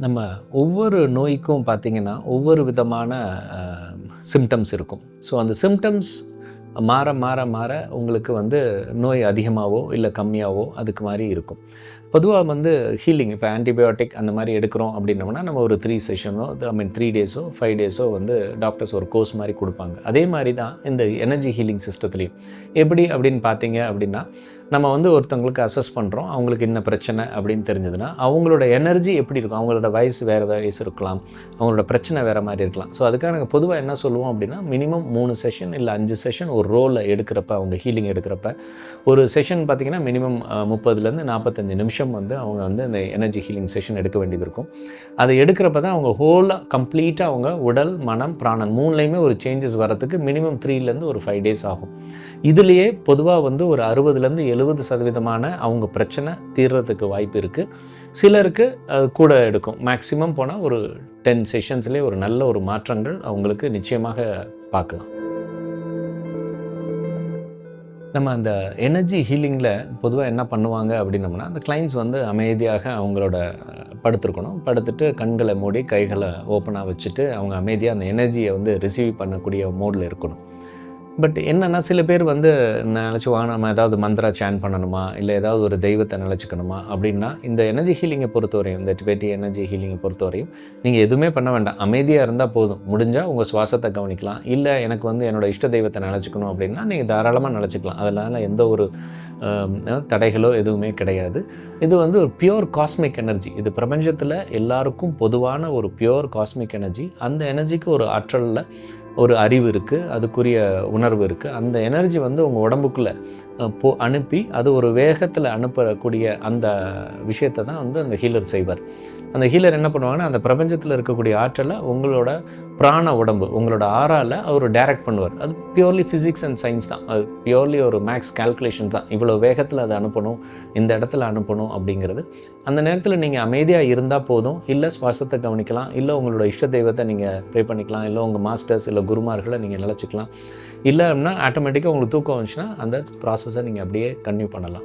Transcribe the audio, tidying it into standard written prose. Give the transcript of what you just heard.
நம்ம ஒவ்வொரு நோய்க்கும் பார்த்தீங்கன்னா, ஒவ்வொரு விதமான அ சிம்ப்டம்ஸ் இருக்கும். ஸோ அந்த சிம்ப்டம்ஸ் மாற, மாற, மாற உங்களுக்கு வந்து நோய் அதிகமாவோ, இல்ல கம்மியாவோ அதுக்கு மாரி இருக்கும். பொதுவா வந்து ஹீலிங் இப்போ ஆன்டிபயோட்டிக் அந்த மாரி எடுக்கிறோம் அப்படின்னோம்னா, நம்ம ஒரு 3 செஷனோ ஐ மீன் 3 டேஸோ, 5 டேஸோ வந்து டாக்டர்ஸ் ஒரு கோர்ஸ் மாரி குடுப்பாங்க. அதே மாரி தான் இந்த எனர்ஜி ஹீலிங் சிஸ்டத்துலயும். எப்படி அப்படின்னு பார்த்தீங்க அப்படின்னா, நம்ம வந்து ஒருத்தவங்களுக்கு அசஸ் பண்றோம். அவங்களுக்கு என்ன பிரச்சனை அப்படின்னு தெரிஞ்சதுன்னா, அவங்களோட எனர்ஜி எப்படி இருக்கும்? அவங்களோட வயசு வேற வயசு இருக்கலாம். அவங்களோட பிரச்சனை வேற மாரி இருக்கலாம். ஸோ அதுக்காக நாங்க பொதுவா என்ன சொல்லுவோம் அப்படின்னா, மினிமம் 3 செஷன் இல்ல 5 செஷன் ஒரு ரோல எடுக்கிறப்ப, அவங்க ஹீலிங் எடுக்கிறப்ப, ஒரு செஷன் பார்த்தீங்கன்னா, மினிமம் 30லேருந்து 45 நிமிஷம் வந்து அவங்க வந்து அந்த எனர்ஜி ஹீலிங் செஷன் எடுக்க வேண்டியது இருக்கும். அத எடுக்கிறப்ப தான் அவங்க ஹோலா கம்ப்ளீட்டா அவங்க உடல், மனம், பிராணன் 3லயுமே ஒரு சேஞ்சஸ் வரதுக்கு மினிமம் 3லேருந்து ஒரு 5 டேஸ் ஆகும். இதுலயே பொதுவா வந்து ஒரு 60லேருந்து 70% அவங்க பிரச்சனை தீர்றதுக்கு வாய்ப்பு இருக்கு. சிலருக்கு அது கூட எடுக்கும். மேக்ஸிமம் போனா ஒரு 10 செஷன்ஸ்லயே ஒரு நல்ல ஒரு மாற்றங்கள் அவங்களுக்கு நிச்சயமாக பார்க்கலாம். நம்ம அந்த எனர்ஜி ஹீலிங்கில பொதுவா என்ன பண்ணுவாங்க அப்படின்னம்னா, அந்த கிளையண்ட்ஸ் வந்து அமைதியாக அவங்களோட படுத்திருக்கணும். படுத்துட்டு கண்கள மூடி, கைகள ஓப்பனா வச்சுட்டு, அவங்க அமைதியா அந்த எனர்ஜிய வந்து ரிசீவ் பண்ணக்கூடிய மோட்ல இருக்கணும். பட் என்னன்னா, சில பேர் வந்து நினச்சுவாங்க, நம்ம ஏதாவது மந்த்ரா சாண்ட் பண்ணணுமா? இல்ல ஏதாவது ஒரு தெய்வத்த நினச்சுக்கணுமா? அப்படின்னா, இந்த எனர்ஜி ஹீலிங்க பொறுத்தவரையும், இந்த டிபெட்டி எனர்ஜி ஹீலிங்க பொறுத்தவரையும், நீங்க எதுவுமே பண்ண வேண்டாம். அமைதியா இருந்தா போதும். முடிஞ்சா உங்க சுவாசத்த கவனிக்கலாம். இல்ல எனக்கு வந்து என்னோட இஷ்ட தெய்வத்த நினச்சுக்கணும் அப்படின்னா, நீங்க தாராளமா நினச்சுக்கலாம். அதனால எந்த ஒரு தடைகளோ எதுவுமே கிடையாது. இது வந்து ஒரு பியூர் காஸ்மிக் எனர்ஜி. இது பிரபஞ்சத்தில எல்லாருக்கும் பொதுவான ஒரு பியூர் காஸ்மிக் எனர்ஜி. அந்த எனர்ஜிக்கு ஒரு ஆற்றல்ல ஒரு அறிவு இருக்கு. அதுக்குரிய உணர்வு இருக்கு. அந்த எனர்ஜி வந்து உங்க உடம்புக்குள்ள அனுப்பி, அது ஒரு வேகத்தில அனுப்பக்கூடிய அந்த விஷயத்த தான் வந்து அந்த ஹீலர் செய்வார். அந்த ஹீலர் என்ன பண்ணுவாங்கன்னா, அந்த பிரபஞ்சத்தில இருக்கக்கூடிய ஆற்றல உங்களோட பிராண உடம்பு, உங்களோட ஆறால அவரு டைரக்ட் பண்ணுவார். அது பியூர்லி பிசிக்ஸ் அண்ட் சயன்ஸ் தான். அது பியூர்லி ஒரு மேத்ஸ் கால்குலேஷன் தான். இவ்வளோ வேகத்தில அத அனுப்பணும், இந்த இடத்துல அனுப்பணும் அப்படிங்கிறது. அந்த நேரத்தில நீங்க அமைதியா இருந்தா போதும். இல்ல சுவாசத்த கவனிக்கலாம். இல்ல உங்களோட இஷ்ட தெய்வத்த நீங்க ப்ரே பண்ணிக்கலாம். இல்ல உங்க மாஸ்டர்ஸ், இல்ல குருமார்கள நீங்க நினைச்சுக்கலாம். இல்ல அப்படின்னா ஆட்டோமேட்டிக்கா உங்களுக்கு தூக்கம் வந்துச்சுன்னா, அந்த ப்ராசஸ நீங்க அப்படியே கன்டின்யூ பண்ணலாம்.